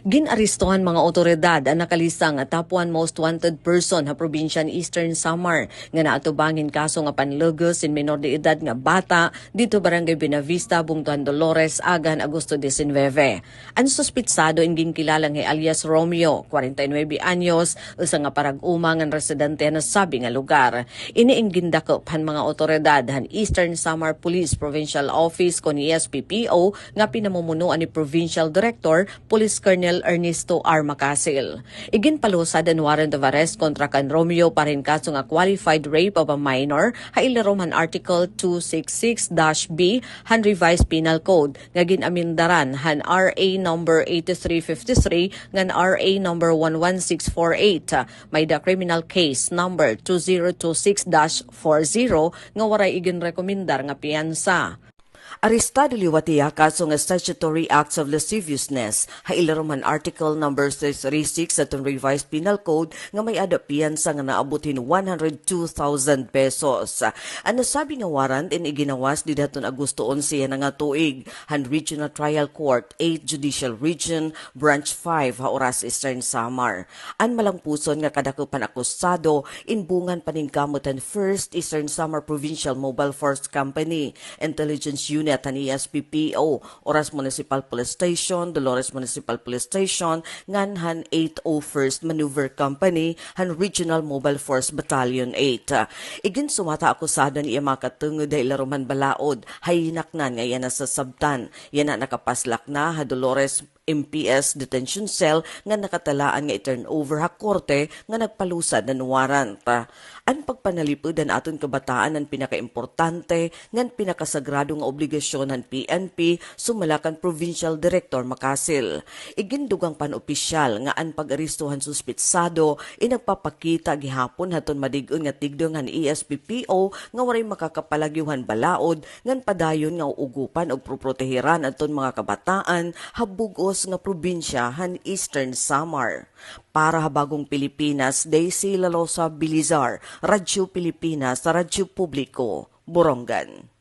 Ginaristohan mga otoridad ang nakalista nga top 1 most wanted person sa probinsya ni Eastern Samar nga naatubangin kaso nga panlugos in minor de edad nga bata dito barangay Binavista, Bungtuan Dolores, agan Agosto 19. Ang suspitsado ingin kilalang alias Romeo, 49 anyos, usa nga parag-uma nga residente na sabi nga lugar. Iniinggin dakop han mga otoridad han Eastern Samar Police Provincial Office kon ESPPO nga pinamumunuan ni Provincial Director Police Colonel Ernesto R. Macasil. Iginpalusad ang warrant of arrest kontra kan Romeo parin kaso nga qualified rape of a minor hailarom han Article 266-B han Revised Penal Code nga ginamindaran han RA number 8353 ngan RA number 11648 may the criminal case number 2026-40 nga waray iginrekomendar nga piyansa. Arestado liwatiya kaso nga statutory acts of lasciviousness hailarom han article number 636 sa Revised Penal Code nga may adapiyansa nga naabutin 102,000 pesos. Ang nasabi nga warrant iginawas di daton Agosto 11 nga tuig han Regional Trial Court 8 Judicial Region Branch 5 ha oras Eastern Samar. Ang malangpuson nga kadakupan akusado inbungan paningkamutan First Eastern Samar Provincial Mobile Force Company Intelligence Unit an ESPPO, Oras Municipal Police Station, Dolores Municipal Police Station, nganhan 801st Maneuver Company, han Regional Mobile Force Battalion 8. Igin sumata akusado ni iya makatungod dahil laruman balaod, hayinaknan nga yan sa sabtan. Yan na nakapaslak na ha Dolores MPS detention cell nga nakatalaan nga i-turnover ha korte nga nagpalusad ng warrant. Ang pagpanalipod ang aton kabataan ang pinakaimportante ngan pinakasagrado nga obligasyon ng PNP sumalakan Provincial Director Macasil. Igindugang panopisyal nga ang pag-aristuhan suspitsado inagpapakita gihapon haton madig-on nga tigdong han ESPPO nga waray makakapalagyuhan balaod ngan padayon nga uugupan og proprotehiran aton mga kabataan habugos nga probinsya han Eastern Samar. Para habagong Pilipinas, Daisy Lalosa Bilizar, Radyo Pilipinas, Radyo Publiko, Borongan.